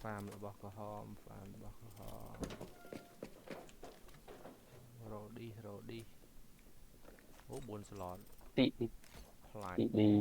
farm របស់ក្រហម farm របស់ក្រហម Rodi អូ4 slot ទីខ្លាចទីឌី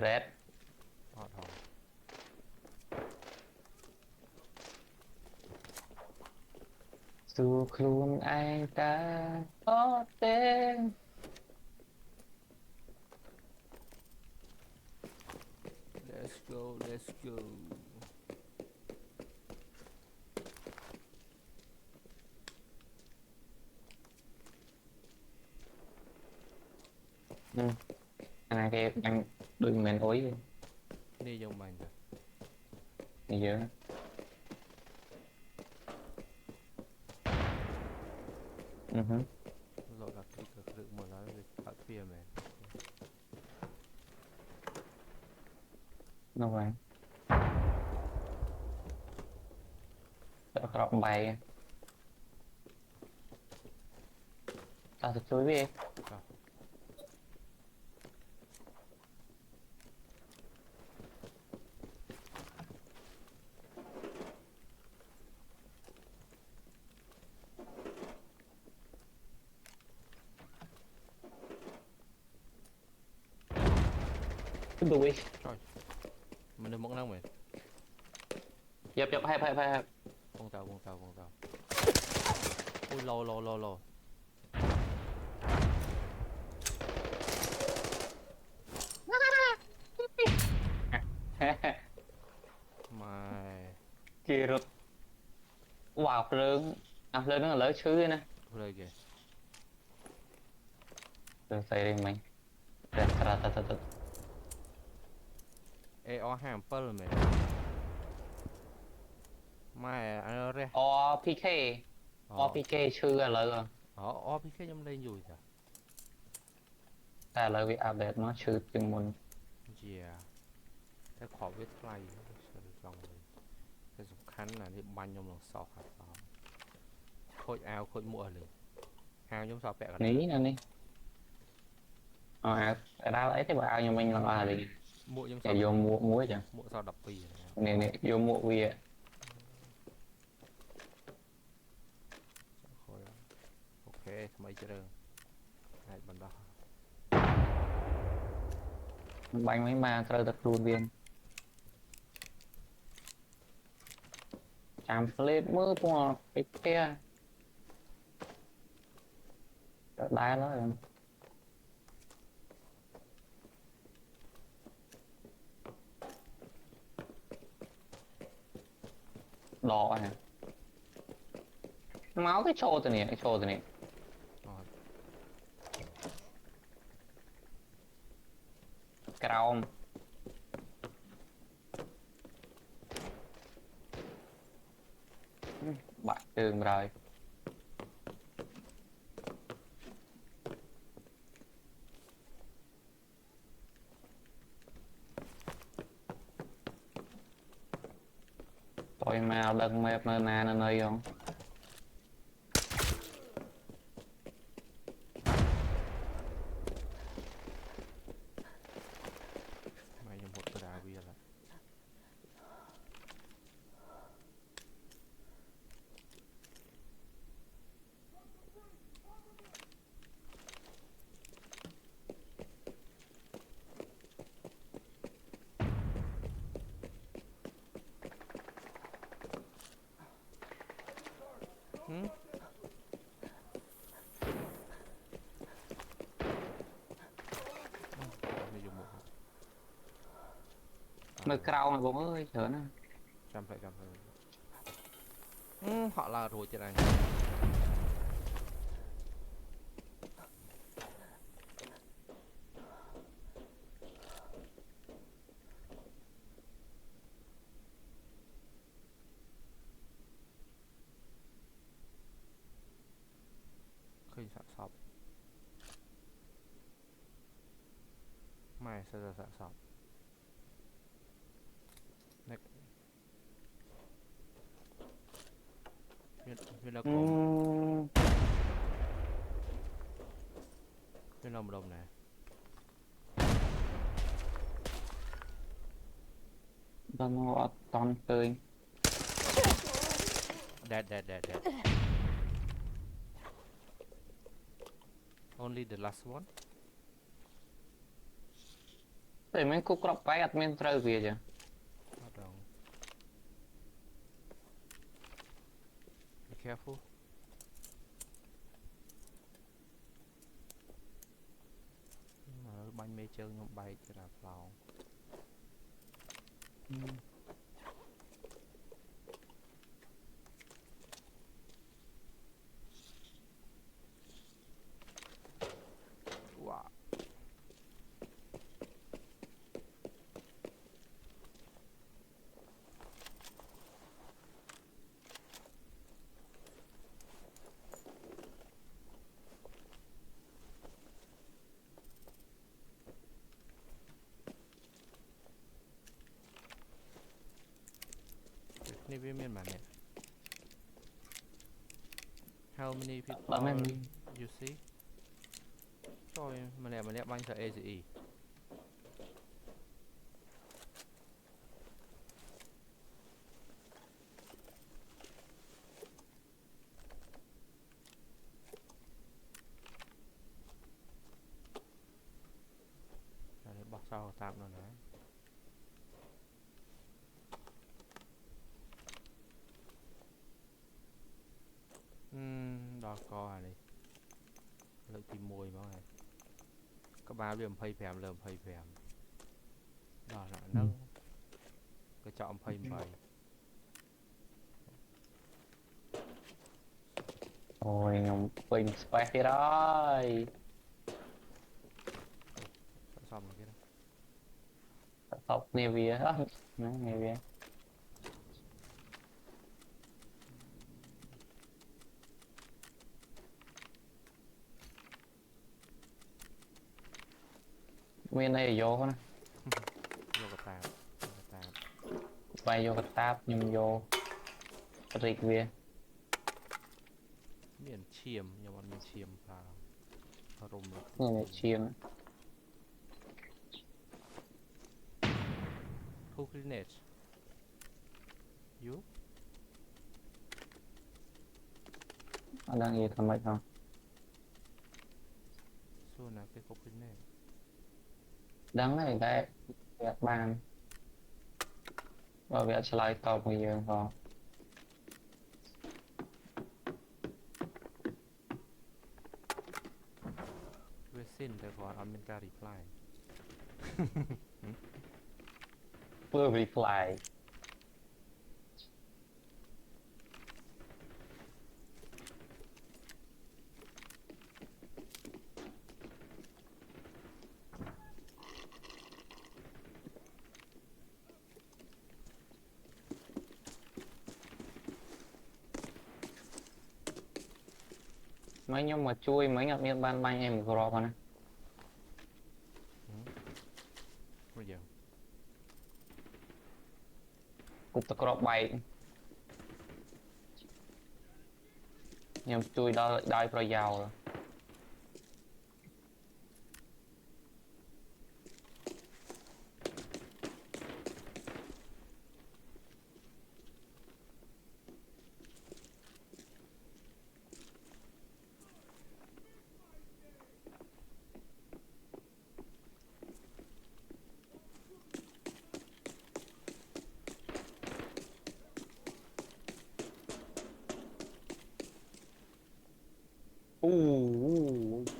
red អត់ហងសួរខ្លួនឯងតើអត់ទេ let's go អាណាគេបាញ់ដូចមិនមែនអុយនេះយើងបាញ់ទៅនេះយើងលោតដល់គ្លីកគ្រឿងមកហើយវាផឹកវាមែននោះហើយក្រប់បែកតើទៅជួយវាទៅដូចចុយមិននៅមុខហ្នឹងមែនយ៉ាប់ហេបវងតើអូយឡូម៉ែគេរត់វ៉ាភ្លើងអាភ្លើងហ្នឹងឥឡូវឈឺណាភ្លើយគេទៅស្អីនេះមិញតែក្រាតត AR 57មែនម៉ែអរេះ PK PK ឈឺឥឡូវអូ PK ខ្ញុំលេងយូរចាតែឥឡូវវាអាប់ដេតមកឈឺជាងមុនជាតែខកវាថ្លៃចង់លេងតែសំខាន់ណានេះបាញ់ខ្ញុំនឹងសោះហើយខូចអាវខូចមួកលេងអាវខ្ញុំសោះពាក់កណ្ដាលនេះណានេះអាវដើរអីទេបើអាវខ្ញុំវិញឡើងអស់ហើយមួកខ្ញុំសោះយកមួកមួយចាមួកសោះ12នេះយកមួកវាខូចអូខេថ្មីជ្រើងអាចបណ្ដោះបាញ់មិនមកត្រូវតែខ្លួនវាចាំផ្លេតមើលពងពេកផ្ទះទៅដែរហើយដកហ្នឹងមកcáiចូលទៅនេះក្រោមបាក់ជើងម្ដងតយមកដឹងម៉េបនៅណានៅណីហងម៉ែខ្ញុំហត់ទៅដល់វាឡើយនៅក្រៅហ្នឹងបងអើយច្រើនណាចាំផ្លែហក់ឡើងរួចទៀតអញឃើញសាកសពម៉ែសិតសាកសពមាននៅក្រោមមាននៅម្ដុំណា Đang ngó toàn cười. Dead. Only the last one. Tại mấy cô crop bay admin trâu về chứ. Hold on. Be careful. Bánh mê chơi nhóm bay cho là flow. Wow. Này viên miền bản này. How many Bạn people mình you see? Trời, mà nè bánh sợ ACE. Để bọc sau tạm rồi đấy. Đó co à này. Lợi tìm mùi mà này. Các bạn điểm phây phèm lờm phây phèm. Đó là nâng. Cái chọn phây phây. ôi ngầm quỳnh spec cái đó. Sẵn xong rồi kia đâu. Tộc nè vía đó. Nè vía. Bên này vô nè. Vô cái tạp. Bay vô cái tab nhưng vô rịch vía. Miền chiêm, nhưng mà miền chiêm vào. Rùm là Người này chiêm. Who grenades? You? Ở đang gì thầm vậy không? So là cái cục grenade. Đắng này cái việc bàn. Và việc slide top người dương vào. We're xinแต่ก่อนเอาเป็นการ reply. Vừa reply. Mấy nhóm mà chui mấy ngập miên ban banh em gọt nè. Bây giờ. Cục tạc gọt bay. Nhưng chui đó đai pro giàu rồi.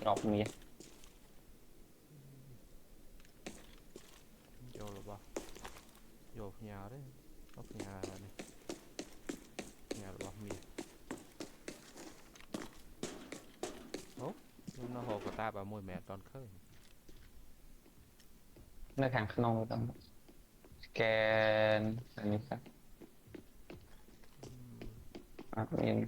Drop mía. Vô rồi ba. Vô nhà đấy. Góc nhà này. Nhà là bọc mì. Ố, nó hồ của ta bà mùi mẹ toàn khơi. Nó khẳng khăn rồi tâm. Scan. Là như thế. Admin.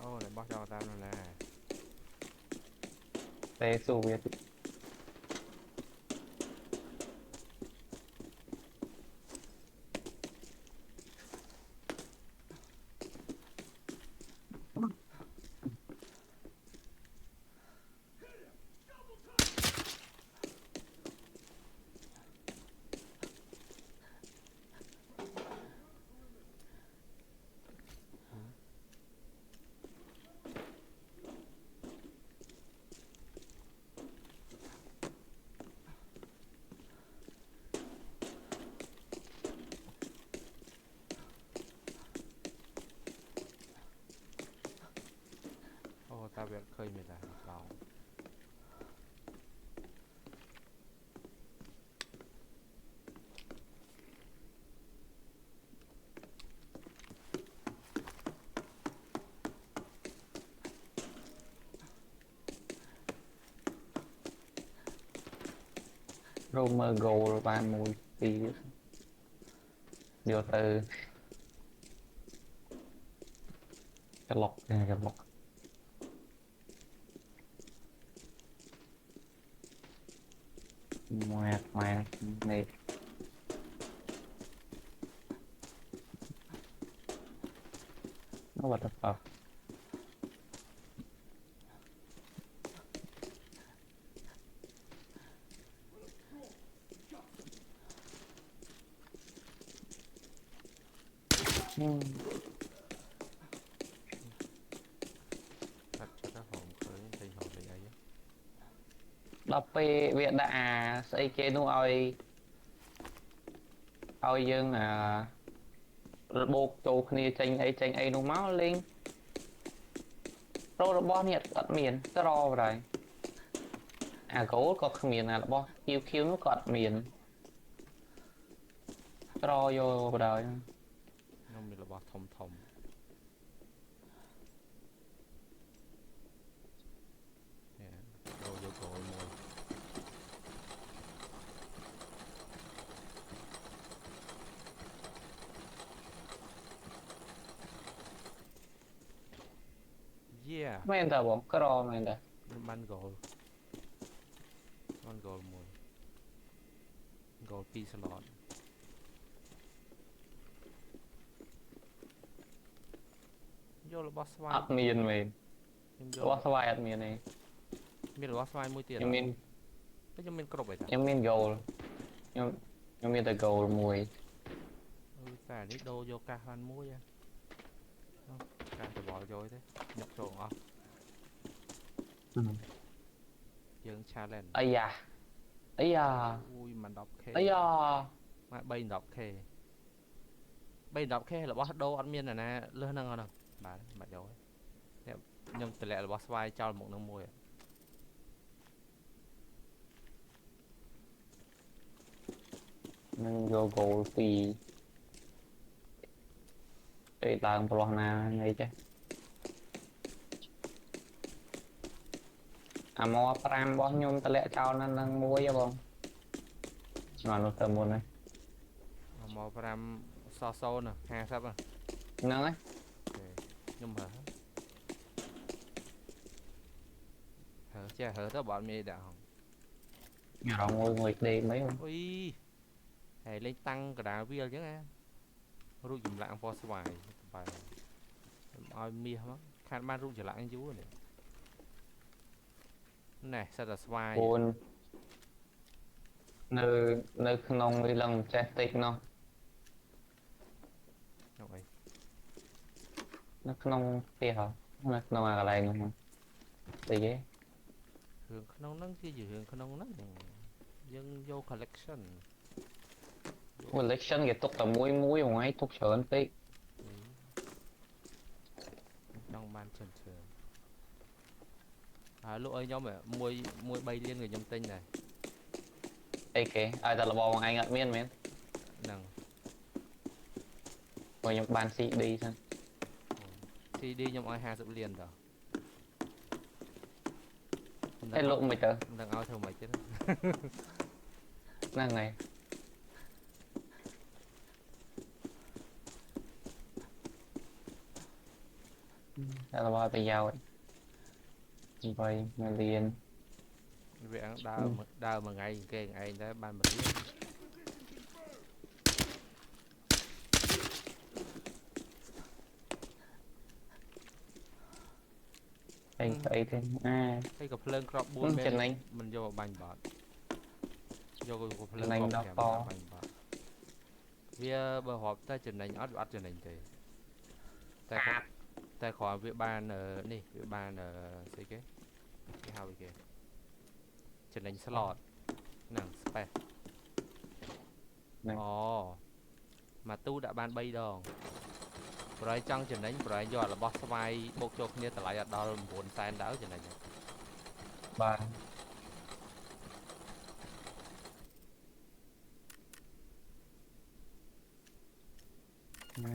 Ô, lại bóc cho ta rồi nè. Tê xu việt. khơi mày là bảo Romer goal ban mùi tí vô từ cái lọc ngoẹt ngoẹt này nó what the fuck cắt cho các hòm khơi thành hòm về ấy á. đọc về việc đã xây chế nó ôi dương buộc chỗ này tranh ấy nó máu lên rồi nó bỏ nhiệt cọt miền cái ro rồi gỗ có miền là bỏ kêu nó cọt miền cái ro vô vào đời nó mình là bảo thòng thòng rồi vô cổ mồi yeah mấy anh ta bỏ cái ro mấy anh ta bắn gol mồi gol pi slot vô là boss vai admin mình vô boss vai admin này mình là boss vai mũi tiền nhưng mình cái cho mình cột vậy ta nhưng mình goal nhưng mình ta goal mùi cả đi đô vô ca hoan mũi á ca thì bỏ rồi thế nhập trộn à dương challenge ấy da ui mà đọc khe ấy da mà bay đọc khe là boss đô ăn miên này nè lên năng nào bà rồi nhưng tỷ lệ là boss vai cho một năng mùi mình vô goal vì đây là một loạt nào này chứ mò pram bó nhôm ta lẹ chào nên đang mua vậy không mà nó tầm một này mò pram so so nè ha sắp à nâng ấy nhưng mà hở che hở tới bọn mày đã không nhà đó ngồi đi mấy không ui hãy lên tăng cả đá viên chứ nghe rút dùm lại for xoài bài oi mía hả khăn ban rút trở lại anh chú này này sao là xoài buồn nơi nơi nông đi lần che tích nó rồi nó nông kia hả nó nông là lại không thì vậy hướng không nắng kia gì hướng không nắng dân vô collection collection cái tục tầm mũi mũi ngoài tục sờn tích trong ban trần trường lúc ấy nhóm ở môi bay liên người nhóm tinh này đây kì ai ta là bò bằng anh ạ miên miên nằng rồi nhóm ban sĩ đi xem thì đi nhóm ai 20 liền rồi cái lộn mày chờ đang ao theo mày chứ năng này đây là bò bây giờ vậy mà liền việc đau mà ngày cái ngày đó ban một tiếng đây thêm cái cặp lên crop buôn chân anh mình vô bánh bọt vô cặp lên anh crop đó to bánh bọt vì bờ họp ta chân anh ót chân anh thì ta khỏi việc ban ở nè việc ban ở cái hao cái chân anh slot nằng spec mà tu đã ban bay đòn ប្រហែលចង់ចំណេញប្រហែលយករបស់ស្វាយបូកចូលគ្នាតម្លៃអត់ដល់9សែនដែរចំណេញ បាទ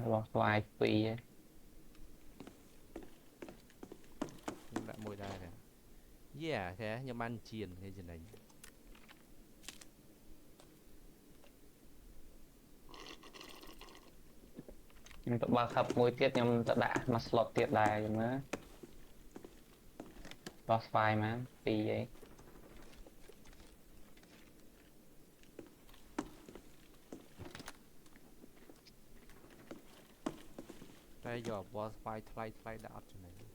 របស់ស្វាយ2ឯង ខ្ញុំដាក់មួយដែរទេយេតែខ្ញុំបានជៀនគេចំណេញ ខ្ញុំទៅបើកហឹបមួយទៀតខ្ញុំទៅដាក់មក slot ទៀតដែរចឹងណារបស់ស្វាយមក2ឯង តែយករបស់ស្វាយថ្លៃថ្លៃដាក់អត់ចំណេញ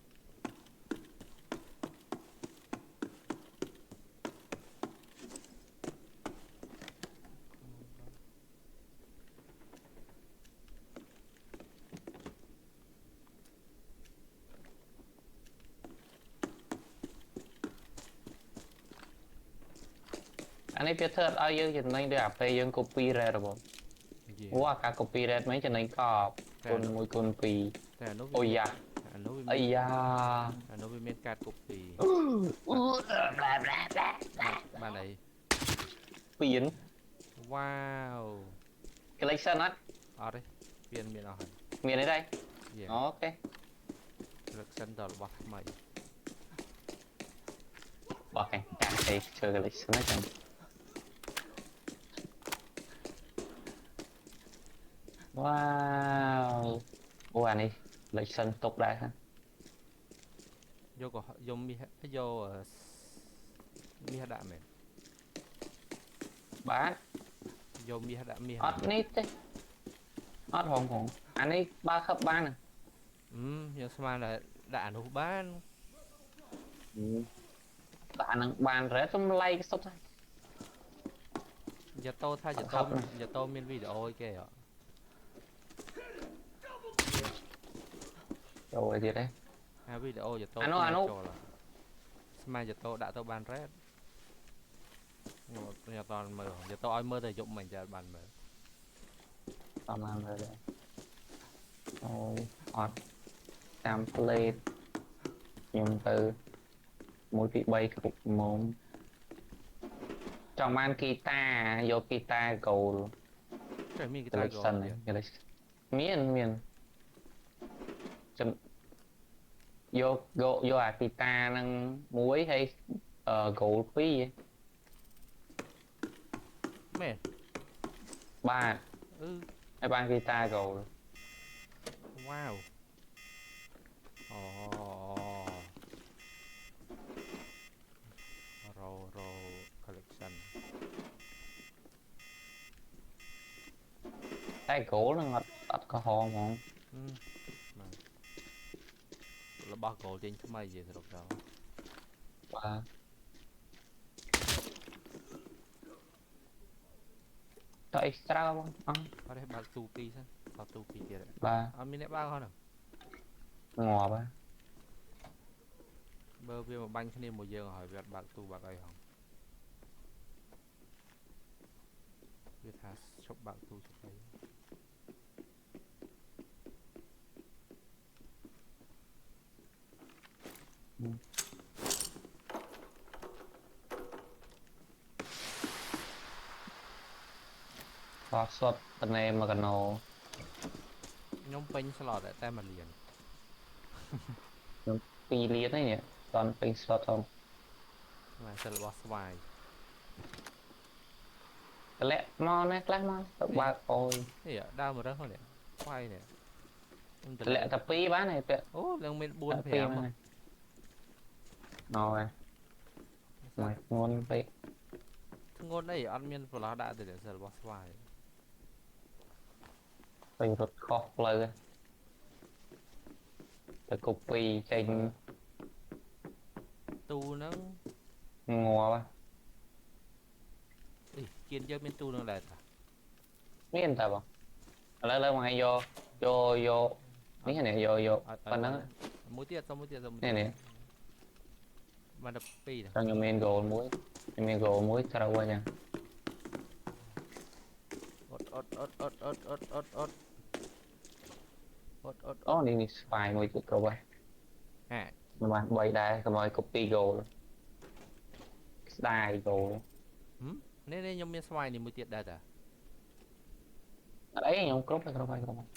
អានេះវាធ្វើឲ្យយើងចំណេញដូចអាពេលយើង copy rate របស់ យេ អូអាការ copy rate មិនចំណេញកប់គុណ1គុណ2 តែអានោះ អូយ៉ា អានោះវា អាយ៉ា អានោះវាមានកាតកូពី អូប្លែប្លែប្លែ បានអី ពៀន វ៉ាវ collection អត់ អត់ទេពៀនមានអស់ហើយ មានអីដែរ យេ អូខេ collection ដល់របស់ថ្មី បោះគេចាក់ទេធ្វើ collection ហ្នឹងចឹងវ៉ាវអូអានេះ collection ទុកដែរហ៎ យកក៏យកមាសយកមាសដាក់មែន បាទ យកមាសដាក់មាស អត់នេះទេអត់ហងអានេះបើខឹបបានហ្នឹង ខ្ញុំស្មានតែដាក់អានោះបាន តែអាហ្នឹងបាន rate សំឡៃសុទ្ធហើយ យ៉ាតូថាយ៉ាតូមានវីដេអូអីគេហ៎ ចូលឲ្យទៀតទេ អាវីដេអូយ៉ាតូ អានោះ ស្មានយ៉ាតូដាក់ទៅបានរ៉េតខ្ញុំអត់តមើលយ៉ាតូឲ្យមើលតែយប់មិនចាបានមើល តាមបានទៅដែរអូអត់តាម plate ខ្ញុំទៅ1 2 3គ្រប់មុំចង់បានហ្គីតាយកហ្គីតា gold តែមានគេតែ collection មានចំយកអាហ្គីតាហ្នឹងមួយហើយ gold 2ឯង មែន បាទ ហើយបានហ្គីតា gold វ៉ាវអូរ៉ូ collection តែ gold ហ្នឹងអត់កំហហ្មង របស់ gold ចេញថ្មីនិយាយសរុបទៅ បាទតើ extra បងអត់ អត់ទេបើកទូ2សិនបើកទូ2ទៀត បាទ អត់មានអ្នកបើកហ្នឹង ងាប់ហ៎ បើវាមកបាញ់គ្នាមួយយើងហើយវាអត់បើកទូបើកអីហងវាថាឈប់បើកទូឈប់អី ខោសុតតនេមកកណោ ខ្ញុំពេញ slot តែ1លាន 2លានហ្នឹងតន់ពេញ slot ផង បាទសិលរបស់ស្វាយ តម្លាក់មកណាខ្លះមកទៅបើកអុយ នេះដើមរើសនេះស្វាយនេះ តម្លាក់តែ2បានហើយពាក់ អូឡើងមាន4 5 ណយមួយងន់ពេក ធ្ងន់អីអត់មានប្រឡោះដាក់ទេសិលរបស់ស្វាយ ទៅរត់ខុសផ្លូវទៅ copy ចេញ ទូហ្នឹង ងាប់ អីគៀនយើងមានទូហ្នឹងដែរតា មានតើបងឥឡូវមកឲ្យយកនេះនេះយកប៉ុណ្ណឹង មួយទៀតសុំមួយទៀត នេះ បានតែ2 ខ្ញុំមាន goal មួយខ្ញុំមាន goal មួយត្រូវហើយចា អត់ អូនេះនេះស្វាយមួយទៀតគ្រប់ហើយ អា មិនបាន3ដែរកុំឲ្យ copy goal ស្ដាយ goal នេះខ្ញុំមានស្វាយនេះមួយទៀតដែរតា អត់អីខ្ញុំគ្រប់ហើយគ្រប់ហើយគ្រប់ហើយ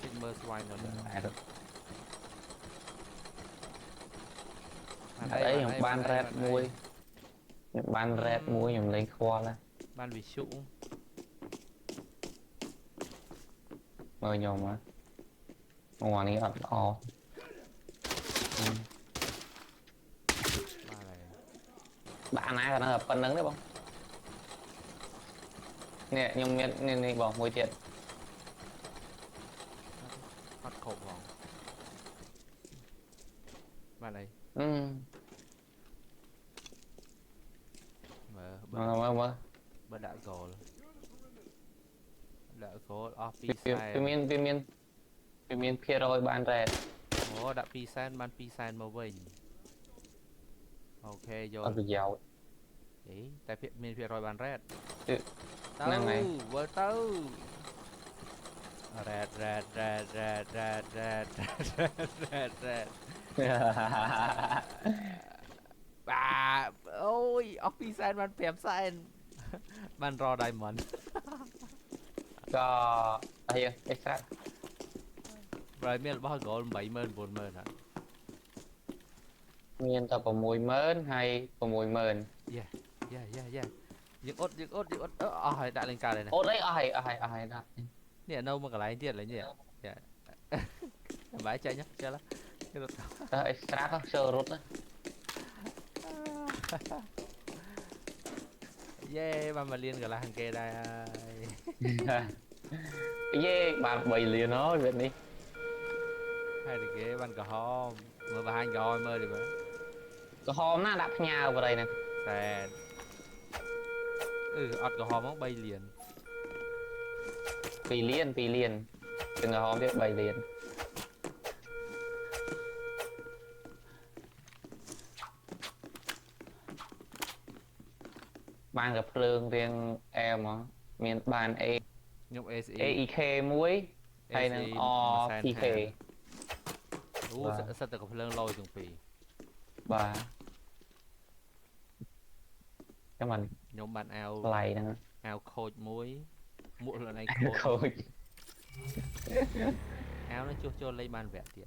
តិចមើលស្វាយនៅដែរ អត់អីខ្ញុំបាន red មួយខ្ញុំបាន red មួយខ្ញុំលេងខ្វល់ហើយ បានវិសុ មើលខ្ញុំមកអូអានេះអត់ល្អ បានហើយ bạnណាក៏នៅតែប៉ុណ្្នឹងទេបងនេះខ្ញុំមាននេះបងមួយទៀត អត់គ្រប់ផងបានហើយ មើល មើល បើដាក់ goal ដាក់ goal អស់ វា 2សែន មានភាគរយបាន red អូដាក់ 2សែនបាន 2សែនមកវិញអូខេយក អត់ប្រយោជន៍ អីតែភាគមានភាគរយបាន red ហ្នឹងហើយ វើទៅ red red red red red red red red បាទអូយអស់2សែនបាន5សែនបានរ diamond ក៏អីអេស្ត្រា ប្រហែលមានរបស់ goal 80000 90000ហ្នឹង មានតែ 60000 ហើយ 60000 យ៉ាយើងអត់អស់ហើយដាក់លេងកើតហើយណា អត់អីអស់ហើយដាក់ នេះនៅមួយកន្លែងទៀតលេងនេះយ៉ាបាយចាញ់ចេះឡាគេរត់ ទៅអេស្ត្រាទៅចូលរត់ទៅ យេបានមកលៀនកន្លះគេដែរហើយ យេបាន3លានហើយវានេះ ហើយតែគេបានក្រហមមើលបង្ហាញក្រហមមើលđiមើល ក្រហមណាដាក់ផ្ញើបរិយហ្នឹង សែនអត់ក្រហមមក3លាន 2លានទាំងក្រហមទៀត3លានបានតែភ្លើងរៀងអែមមានបាន A ខ្ញុំ SE AEK មួយហើយនឹង RPK អូសិតតែកំភ្លើងលយទាំងពីរ បាទចាំមិន ខ្ញុំបានអាវ ថ្លៃហ្នឹង អាវខូចមួយមួកខ្លួនឯង ខូច អាវនោះជួសជុលលេងបានវគ្គទៀត